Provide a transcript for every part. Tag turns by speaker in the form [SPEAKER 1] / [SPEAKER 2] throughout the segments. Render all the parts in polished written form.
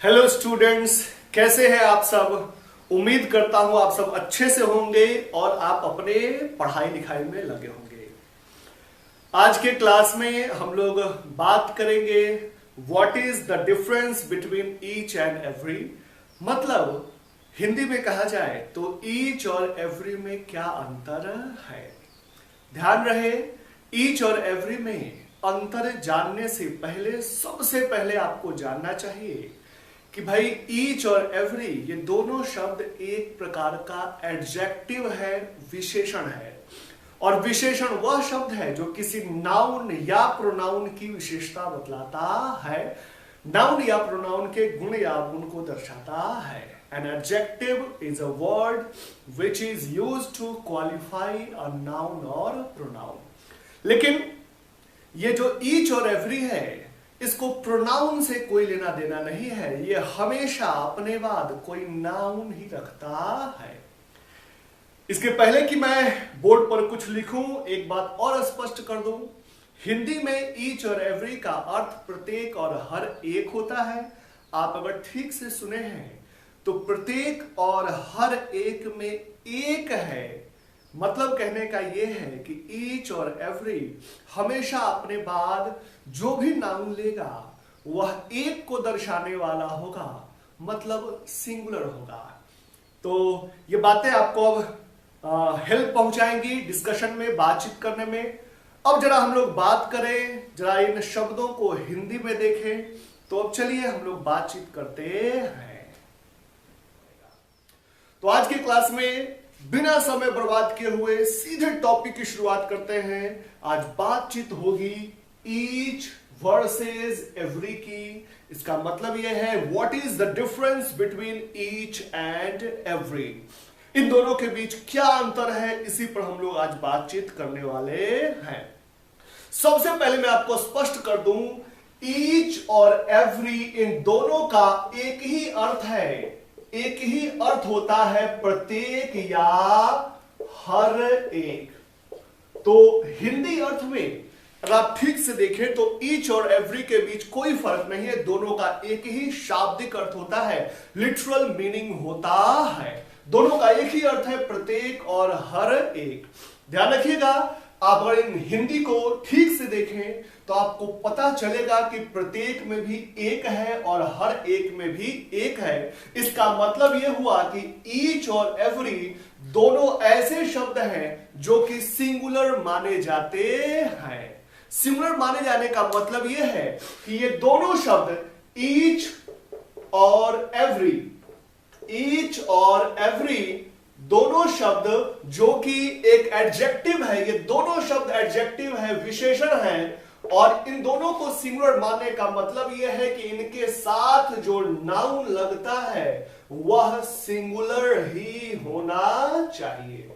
[SPEAKER 1] Hello students, कैसे हैं आप सब। उम्मीद करता हूं आप सब अच्छे से होंगे और आप अपने पढ़ाई लिखाई में लगे होंगे। आज के क्लास में हम लोग बात करेंगे what is the difference between each and every. मतलब हिंदी में कहा जाए तो ईच और एवरी में क्या अंतर है। ध्यान रहे, ईच और एवरी में अंतर जानने से पहले सबसे पहले आपको जानना चाहिए कि भाई ईच और एवरी ये दोनों शब्द एक प्रकार का एडजेक्टिव है, विशेषण है। और विशेषण वह शब्द है जो किसी नाउन या प्रोनाउन की विशेषता बतलाता है, नाउन या प्रोनाउन के गुण या गुण को दर्शाता है। An adjective is a word which is used to qualify a noun or pronoun। लेकिन ये जो ईच और एवरी है इसको प्रोनाउन से कोई लेना देना नहीं है, ये हमेशा अपने बाद कोई नाउन ही रखता है। इसके पहले कि मैं बोर्ड पर कुछ लिखूं, एक बात और स्पष्ट कर दूं। हिंदी में ईच और एवरी का अर्थ प्रत्येक और हर एक होता है। आप अगर ठीक से सुने हैं तो प्रत्येक और हर एक में एक है। मतलब कहने का यह है कि ईच और एवरी हमेशा अपने बाद जो भी नाउन लेगा वह एक को दर्शाने वाला होगा, मतलब सिंगुलर होगा। तो ये बातें आपको अब हेल्प पहुंचाएंगी डिस्कशन में, बातचीत करने में। अब जरा हम लोग बात करें, जरा इन शब्दों को हिंदी में देखें। तो अब चलिए हम लोग बातचीत करते हैं। तो आज की क्लास में बिना समय बर्बाद किए हुए सीधे टॉपिक की शुरुआत करते हैं। आज बातचीत होगी ईच वर्सेस एवरी की। इसका मतलब यह है what is the difference between each and every. इन दोनों के बीच क्या अंतर है, इसी पर हम लोग आज बातचीत करने वाले हैं। सबसे पहले मैं आपको स्पष्ट कर दूं, ईच और एवरी इन दोनों का एक ही अर्थ है, एक ही अर्थ होता है, प्रत्येक या हर एक। तो हिंदी अर्थ में अगर आप ठीक से देखें तो ईच और एवरी के बीच कोई फर्क नहीं है, दोनों का एक ही शाब्दिक अर्थ होता है, लिटरल मीनिंग होता है। दोनों का एक ही अर्थ है, प्रत्येक और हर एक। ध्यान रखिएगा, आप अगर इन हिंदी को ठीक से देखें तो आपको पता चलेगा कि प्रत्येक में भी एक है और हर एक में भी एक है। इसका मतलब यह हुआ कि ईच और एवरी दोनों ऐसे शब्द हैं जो कि सिंगुलर माने जाते हैं। सिंगुलर माने जाने का मतलब यह है कि ये दोनों शब्द ईच और एवरी, ईच और एवरी दोनों शब्द जो कि एक एडजेक्टिव है, ये दोनों शब्द एडजेक्टिव है, विशेषण है। और इन दोनों को सिंगुलर मानने का मतलब यह है कि इनके साथ जो नाउन लगता है वह सिंगुलर ही होना चाहिए।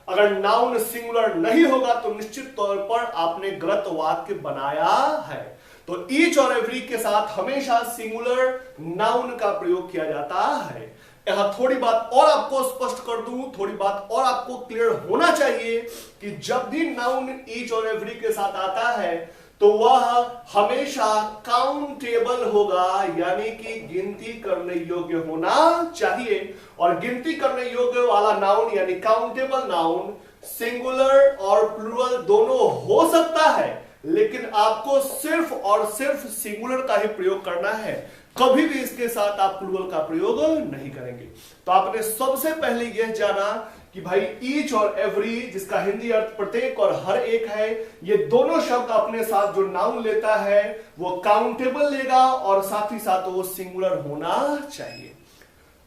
[SPEAKER 1] अगर नाउन सिंगुलर नहीं होगा तो निश्चित तौर पर आपने गलत वाक्य बनाया है। तो ईच और एवरी के साथ हमेशा सिंगुलर नाउन का प्रयोग किया जाता है। यहां थोड़ी बात और आपको स्पष्ट कर दूं, थोड़ी बात और आपको क्लियर होना चाहिए कि जब भी नाउन ईच और एवरी के साथ आता है तो वह हमेशा काउंटेबल होगा, यानी कि गिनती करने योग्य होना चाहिए। और गिनती करने योग्य वाला नाउन यानी काउंटेबल नाउन सिंगुलर और प्लूरल दोनों हो सकता है, लेकिन आपको सिर्फ और सिर्फ सिंगुलर का ही प्रयोग करना है। कभी भी इसके साथ आप प्लूरल का प्रयोग नहीं करेंगे। तो आपने सबसे पहले यह जाना कि भाई ईच और एवरी, जिसका हिंदी अर्थ प्रत्येक और हर एक है, ये दोनों शब्द अपने साथ जो नाउन लेता है वो काउंटेबल लेगा और साथ ही साथ वो सिंगुलर होना चाहिए।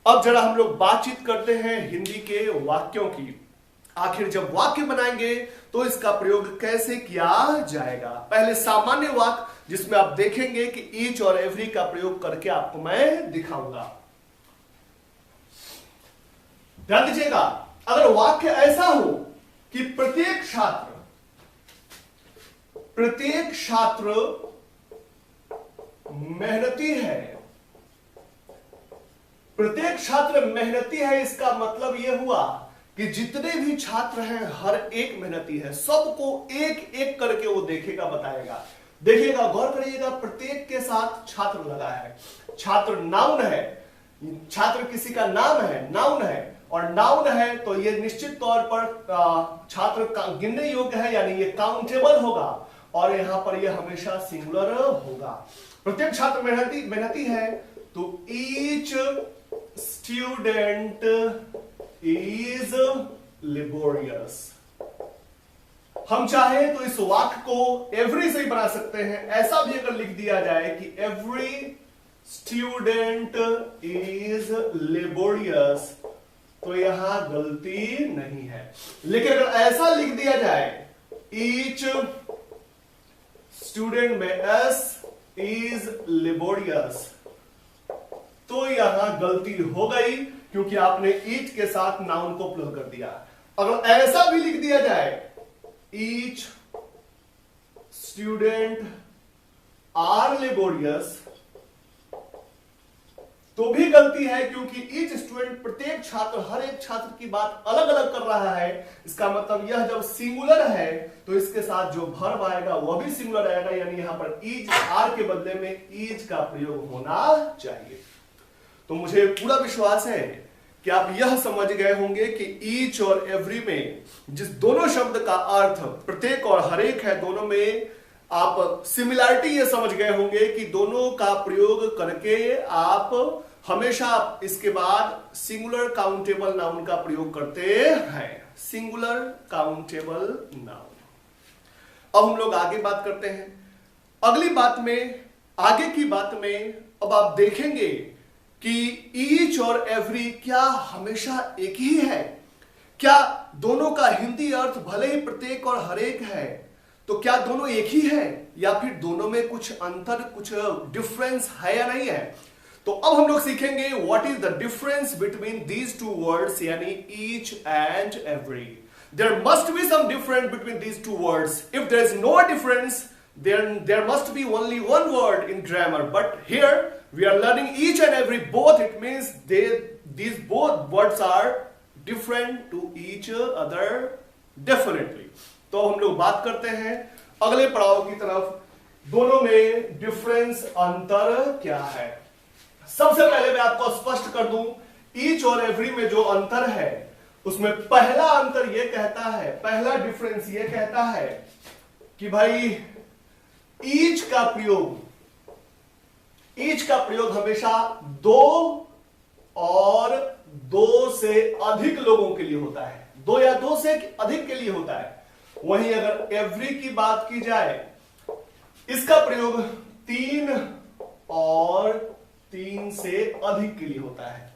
[SPEAKER 1] अब जरा हम लोग बातचीत करते हैं हिंदी के वाक्यों की। आखिर जब वाक्य बनाएंगे तो इसका प्रयोग कैसे किया जाएगा। पहले सामान्य वाक्य जिसमें आप देखेंगे कि ईच और एवरी का प्रयोग करके आपको मैं दिखाऊंगा। ध्यान दीजिएगा, अगर वाक्य ऐसा हो कि प्रत्येक छात्र मेहनती है, प्रत्येक छात्र मेहनती है, इसका मतलब यह हुआ कि जितने भी छात्र हैं हर एक मेहनती है, सबको एक एक करके वो देखेगा, बताएगा। देखिएगा, गौर करिएगा, प्रत्येक के साथ छात्र लगा है। छात्र नाउन है, छात्र किसी का नाम है, नाउन है, और नाउन है तो ये निश्चित तौर पर छात्र गिनने योग्य है, यानी ये काउंटेबल होगा, और यहां पर ये हमेशा सिंगुलर होगा। प्रत्येक छात्र मेहनती है, तो ईच स्टूडेंट इज लेबोरियस। हम चाहे तो इस वाक्य को एवरी से ही बना सकते हैं। ऐसा भी अगर लिख दिया जाए कि एवरी स्टूडेंट इज लेबोरियस, तो यहां गलती नहीं है। लेकिन अगर ऐसा लिख दिया जाए ईच स्टूडेंट में एस इज लेबोरियस, तो यहां गलती हो गई, क्योंकि आपने ईच के साथ नाउन को प्लस कर दिया। अगर ऐसा भी लिख दिया जाए ईच स्टूडेंट आर लेबोरियस, तो भी गलती है, क्योंकि ईच स्टूडेंट, प्रत्येक छात्र, हर एक छात्र की बात अलग अलग कर रहा है। इसका मतलब यह जब सिंगुलर है तो इसके साथ जो वर्ब आएगा वह भी सिंगुलर आएगा, यानी यहां पर ईच, आर के बदले में ईच का प्रयोग होना चाहिए। तो मुझे पूरा विश्वास है कि आप यह समझ गए होंगे कि ईच और एवरी में जिस दोनों शब्द का अर्थ प्रत्येक और हर एक है, दोनों में आप सिमिलरिटी ये समझ गए होंगे कि दोनों का प्रयोग करके आप हमेशा इसके बाद सिंगुलर काउंटेबल नाउन का प्रयोग करते हैं। Singular countable noun. अब हम लोग आगे बात करते हैं। अगली बात में, आगे की बात में अब आप देखेंगे कि ईच और एवरी क्या हमेशा एक ही है? क्या दोनों का हिंदी अर्थ भले ही प्रत्येक और हर एक है, तो क्या दोनों एक ही है, या फिर दोनों में कुछ अंतर, कुछ डिफरेंस है या नहीं है? तो अब हम लोग सीखेंगे what is the difference between these two words, यानी each and every. There must be some difference between these two words. If there is no difference, then there must be only one word in grammar, but here we are learning each and every both. It means these both words are different to each other definitely. तो हम लोग बात करते हैं अगले पड़ाव की तरफ, दोनों में डिफरेंस, अंतर क्या है। सबसे पहले मैं आपको स्पष्ट कर दूं, ईच और एवरी में जो अंतर है उसमें पहला अंतर यह कहता है, पहला डिफरेंस यह कहता है कि भाई ईच का प्रयोग हमेशा दो और दो से अधिक लोगों के लिए होता है, दो या दो से अधिक के लिए होता है। वहीं अगर एवरी की बात की जाए, इसका प्रयोग तीन और तीन से अधिक के लिए होता है।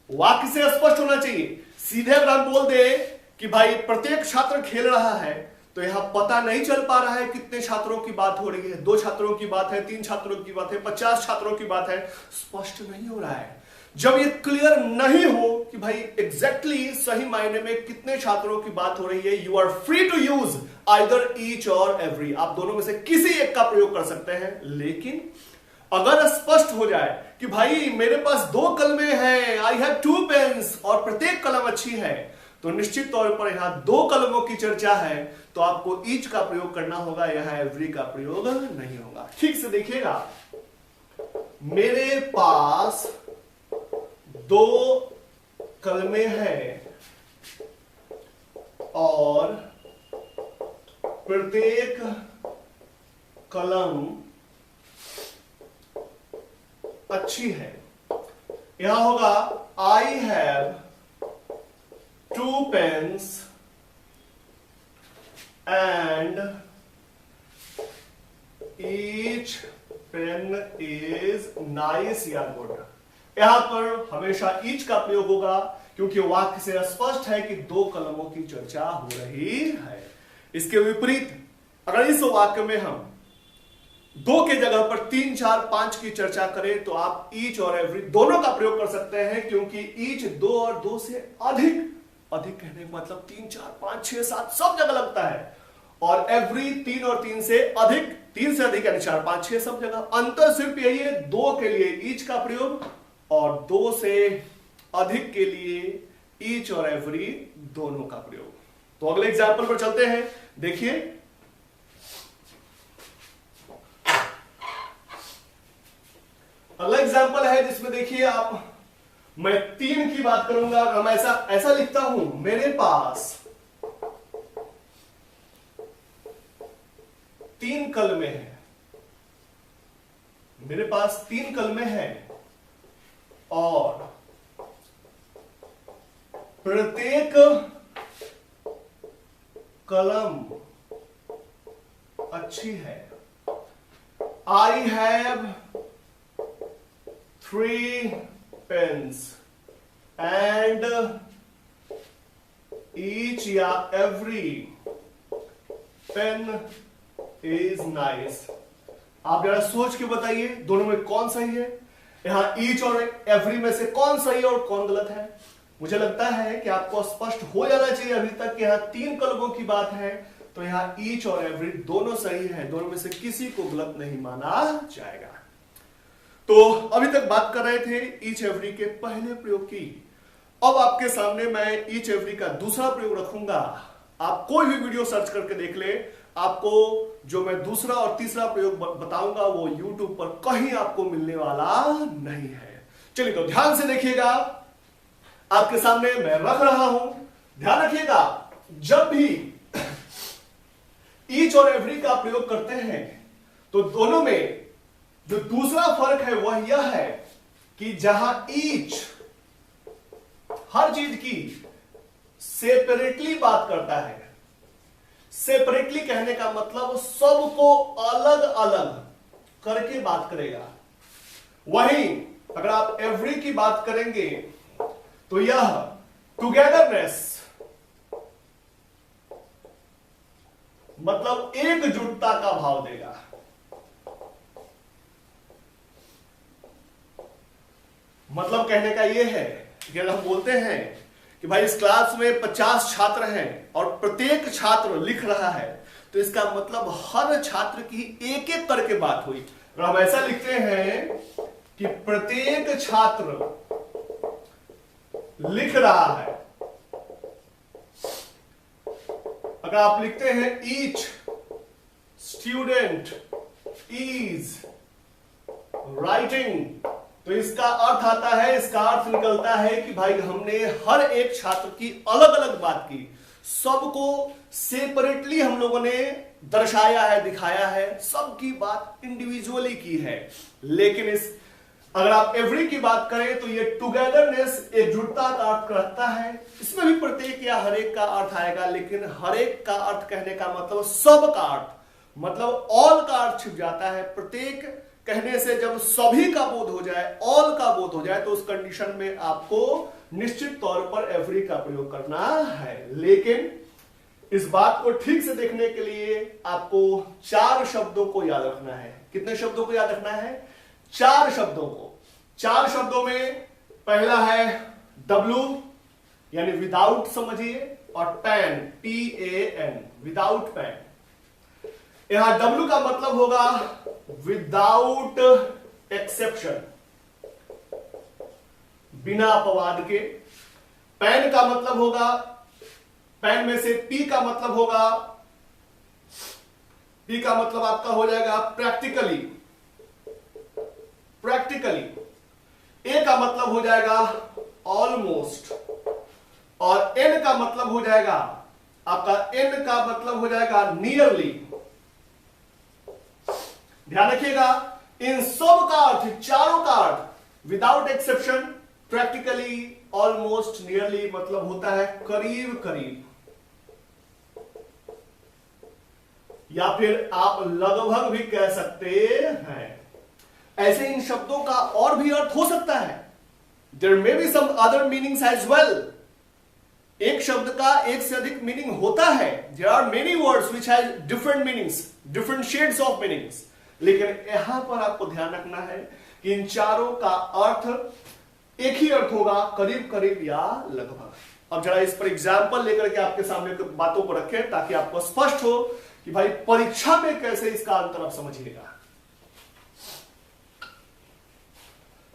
[SPEAKER 1] वाक्य से स्पष्ट होना चाहिए। सीधे अगर हम बोल दे कि भाई प्रत्येक छात्र खेल रहा है, तो यहां पता नहीं चल पा रहा है कितने छात्रों की बात हो रही है, 2 छात्रों की बात है, 3 छात्रों की बात है, 50 छात्रों की बात है, स्पष्ट नहीं हो रहा है। जब ये क्लियर नहीं हो कि भाई एग्जैक्टली सही मायने में कितने छात्रों की बात हो रही है, you are free to use either each और एवरी। आप दोनों में से किसी एक का प्रयोग कर सकते हैं। लेकिन अगर स्पष्ट हो जाए कि भाई मेरे पास 2 कलमें हैं, आई हैव 2 पेन्स, और प्रत्येक कलम अच्छी है, तो निश्चित तौर पर यहां 2 कलमों की चर्चा है, तो आपको ईच का प्रयोग करना होगा, यहां एवरी का प्रयोग नहीं होगा। ठीक से देखिएगा, मेरे पास 2 कलमें हैं और प्रत्येक कलम अच्छी है। यहां होगा I have 2 pens and each pen is nice या good। यहां पर हमेशा each का प्रयोग होगा, क्योंकि वाक्य से स्पष्ट है कि 2 कलमों की चर्चा हो रही है। इसके विपरीत अगर इस वाक्य में हम 2 के जगह पर 3, 4, 5 की चर्चा करें, तो आप ईच और एवरी दोनों का प्रयोग कर सकते हैं, क्योंकि ईच 2 और 2 से अधिक कहने का मतलब 3, 4, 5, 6, 7 सब जगह लगता है, और एवरी 3 और 3 से अधिक, 3 से अधिक यानी 4, 5, 6 सब जगह। अंतर सिर्फ यही है, 2 के लिए ईच का प्रयोग और 2 से अधिक के लिए ईच और एवरी दोनों का प्रयोग। तो अगले एग्जाम्पल पर चलते हैं। देखिए, अगला एग्जाम्पल है जिसमें देखिए आप, मैं 3 की बात करूंगा। अगर मैं ऐसा लिखता हूं, मेरे पास 3 कलमें हैं, मेरे पास 3 कलमें हैं और प्रत्येक कलम अच्छी है। I have 3 pens and each या every pen is nice। आप जरा सोच के बताइए दोनों में कौन सही है। यहां each और every में से कौन सही है और कौन गलत है। मुझे लगता है कि आपको स्पष्ट हो जाना चाहिए अभी तक कि यहां 3 कलमों की बात है, तो यहां ईच और एवरी दोनों सही है, दोनों में से किसी को गलत नहीं माना जाएगा। तो अभी तक बात कर रहे थे ईच एवरी के पहले प्रयोग की। अब आपके सामने मैं ईच एवरी का दूसरा प्रयोग रखूंगा। आप कोई भी वीडियो सर्च करके देख ले, आपको जो मैं दूसरा और तीसरा प्रयोग बताऊंगा वो YouTube पर कहीं आपको मिलने वाला नहीं है। चलिए तो ध्यान से देखिएगा, आपके सामने मैं रख रहा हूं। ध्यान रखिएगा, जब भी ईच और एवरी का प्रयोग करते हैं तो दोनों में जो दूसरा फर्क है वह यह है कि जहां ईच हर चीज की सेपरेटली बात करता है, सेपरेटली कहने का मतलब सबको अलग अलग करके बात करेगा, वहीं अगर आप एवरी की बात करेंगे तो यह टुगेदरनेस मतलब एकजुटता का भाव देगा। मतलब कहने का यह है कि अगर हम बोलते हैं कि भाई इस क्लास में 50 छात्र हैं और प्रत्येक छात्र लिख रहा है, तो इसका मतलब हर छात्र की एक एक करके बात हुई। और हम ऐसा लिखते हैं कि प्रत्येक छात्र लिख रहा है। अगर आप लिखते हैं ईच स्टूडेंट इज राइटिंग, तो इसका अर्थ आता है, इसका अर्थ निकलता है कि भाई हमने हर एक छात्र की अलग अलग बात की, सबको सेपरेटली हम लोगों ने दर्शाया है, दिखाया है, सबकी बात इंडिविजुअली की है। लेकिन अगर आप एवरी की बात करें तो ये टुगेदरनेस, एकजुटता का अर्थ रखता है। इसमें भी प्रत्येक या हर एक का अर्थ आएगा, लेकिन हर एक का अर्थ कहने का मतलब सब का अर्थ, मतलब ऑल का अर्थ छिप जाता है। प्रत्येक कहने से जब सभी का बोध हो जाए, ऑल का बोध हो जाए, तो उस कंडीशन में आपको निश्चित तौर पर एवरी का प्रयोग करना है। लेकिन इस बात को ठीक से देखने के लिए आपको 4 शब्दों को याद रखना है। कितने शब्दों को याद रखना है? 4 शब्दों को। 4 शब्दों में पहला है W यानी विदाउट समझिए, और पैन PAN विदाउट पैन। यहां W का मतलब होगा विदाउट एक्सेप्शन, बिना अपवाद के। पैन का मतलब होगा, पैन में से P का मतलब होगा, P का मतलब आपका हो जाएगा प्रैक्टिकली, प्रैक्टिकली। A का मतलब हो जाएगा ऑलमोस्ट, और N का मतलब हो जाएगा आपका, N का मतलब हो जाएगा नियरली। ध्यान रखिएगा, इन सब का अर्थ, चारों का अर्थ without exception, practically, almost, nearly मतलब होता है करीब करीब, या फिर आप लगभग भी कह सकते हैं। ऐसे इन शब्दों का और भी अर्थ हो सकता है। There may be some other meanings as well. एक शब्द का एक से अधिक मीनिंग होता है। There are many words which have different meanings, different shades of meanings. लेकिन यहां पर आपको ध्यान रखना है कि इन चारों का अर्थ एक ही अर्थ होगा, करीब करीब या लगभग। अब जरा इस पर एग्जाम्पल लेकर के आपके सामने बातों को रखें ताकि आपको स्पष्ट हो कि भाई परीक्षा में कैसे इसका अंतर आप समझिएगा।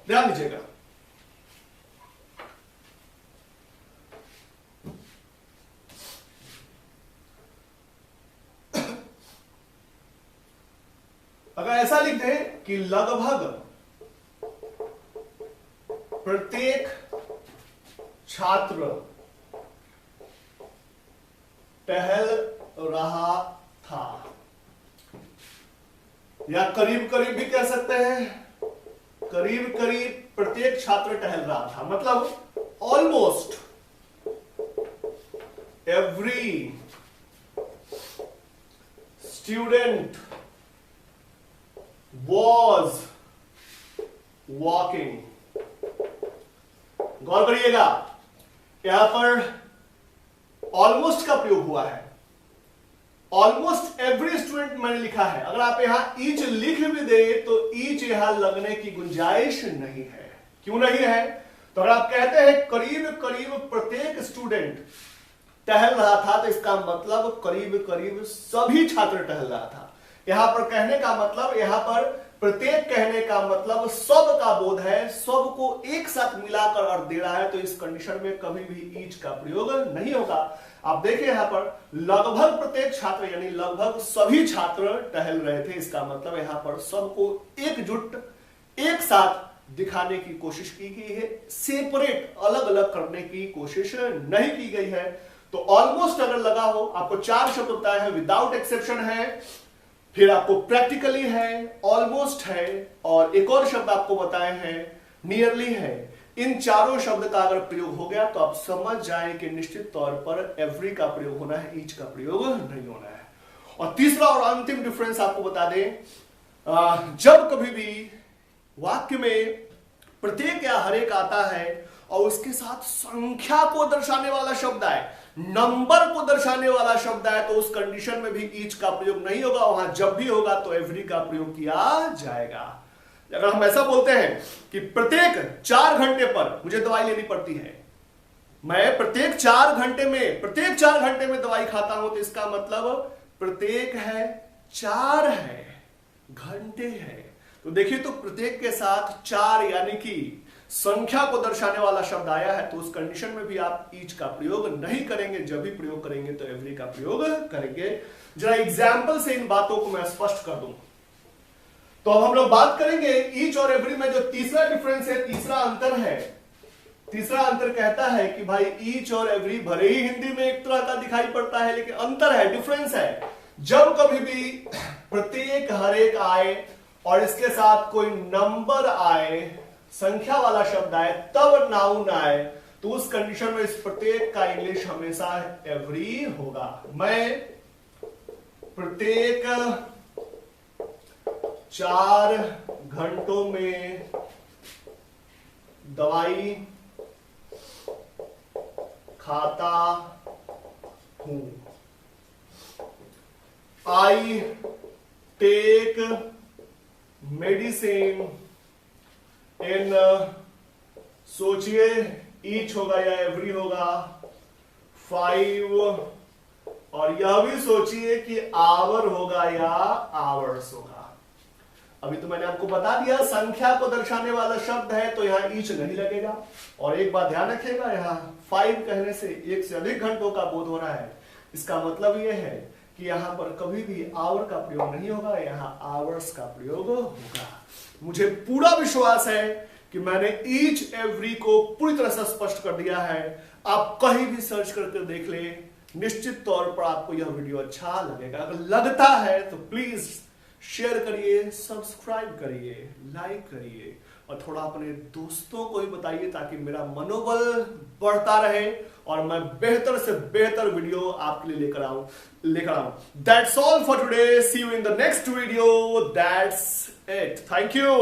[SPEAKER 1] ध्यान दीजिएगा, अगर ऐसा लिख दें कि लगभग प्रत्येक छात्र टहल रहा था, या करीब करीब भी कह सकते हैं, करीब करीब प्रत्येक छात्र टहल रहा था, मतलब almost every student was walking. गौर करिएगा, यहां पर ऑलमोस्ट का प्रयोग हुआ है। ऑलमोस्ट एवरी स्टूडेंट मैंने लिखा है, अगर आप यहां ईच लिख भी दे तो ईच यहां लगने की गुंजाइश नहीं है। क्यों नहीं है? तो अगर आप कहते हैं करीब करीब प्रत्येक स्टूडेंट टहल रहा था, तो इसका मतलब करीब करीब सभी छात्र टहल रहा था। यहां पर कहने का मतलब, यहां पर प्रत्येक कहने का मतलब सब का बोध है, सब को एक साथ मिलाकर अर्थ दे रहा है, तो इस कंडीशन में कभी भी ईच का प्रयोग नहीं होगा। आप देखिए यहां पर लगभग प्रत्येक छात्र यानी लगभग सभी छात्र टहल रहे थे, इसका मतलब यहां पर सबको एकजुट एक साथ दिखाने की कोशिश की गई है, सेपरेट अलग अलग करने की कोशिश नहीं की गई है। तो ऑलमोस्ट अगर लगा हो, आपको 4 शब्द बताए हैं, विदाउट एक्सेप्शन है, फिर आपको प्रैक्टिकली है, ऑलमोस्ट है, और एक और शब्द आपको बताए हैं नियरली है। इन चारों शब्द का अगर प्रयोग हो गया तो आप समझ जाएं कि निश्चित तौर पर एवरी का प्रयोग होना है, ईच का प्रयोग नहीं होना है। और तीसरा और अंतिम डिफरेंस आपको बता दें, जब कभी भी वाक्य में प्रत्येक या हर एक आता है और उसके साथ संख्या को दर्शाने वाला शब्द आए, नंबर को दर्शाने वाला शब्द आए, तो उस कंडीशन में भी ईच का प्रयोग नहीं होगा। वहां जब भी होगा तो एवरी का प्रयोग किया जाएगा। अगर हम ऐसा बोलते हैं कि प्रत्येक 4 घंटे पर मुझे दवाई लेनी पड़ती है, मैं प्रत्येक 4 घंटे में दवाई खाता हूं, तो इसका मतलब प्रत्येक है 4 है, घंटे है। तो देखिए, तो प्रत्येक के साथ 4 यानी कि संख्या को दर्शाने वाला शब्द आया है, तो उस कंडीशन में भी आप ईच का प्रयोग नहीं करेंगे। जब भी प्रयोग करेंगे तो एवरी का प्रयोग करेंगे। जरा एग्जाम्पल से इन बातों को मैं स्पष्ट कर दूं। तो अब हम लोग बात करेंगे ईच और एवरी में जो तीसरा डिफरेंस है, तीसरा अंतर है। तीसरा अंतर कहता है कि भाई ईच और एवरी भले ही हिंदी में एक तरह का दिखाई पड़ता है, लेकिन अंतर है, डिफरेंस है। जब कभी भी प्रत्येक हर एक आए और इसके साथ कोई नंबर आए, संख्या वाला शब्द आए, तब नाउन आए, तो उस कंडीशन में इस प्रत्येक का इंग्लिश हमेशा एवरी होगा। मैं प्रत्येक 4 घंटों में दवाई खाता हूं। आई टेक मेडिसिन इन, सोचिए ईच होगा या एवरी होगा, 5, और यह भी सोचिए कि आवर होगा या आवर्स होगा। अभी तो मैंने आपको बता दिया, संख्या को दर्शाने वाला शब्द है तो यहां ईच नहीं लगेगा। और एक बात ध्यान रखिएगा, यहां 5 कहने से 1 से अधिक घंटों का बोध हो रहा है। इसका मतलब यह है कि यहां पर कभी भी आवर का प्रयोग नहीं होगा, यहां आवर्स का प्रयोग होगा। मुझे पूरा विश्वास है कि मैंने ईच एवरी को पूरी तरह से स्पष्ट कर दिया है। आप कहीं भी सर्च करके देख ले, निश्चित तौर पर आपको यह वीडियो अच्छा लगेगा। अगर लगता है तो प्लीज शेयर करिए, सब्सक्राइब करिए, लाइक करिए, और थोड़ा अपने दोस्तों को भी बताइए ताकि मेरा मनोबल बढ़ता रहे और मैं बेहतर से बेहतर वीडियो आपके लिए लेकर आऊं। That's all for today. See you in the next video. That's it. Thank you.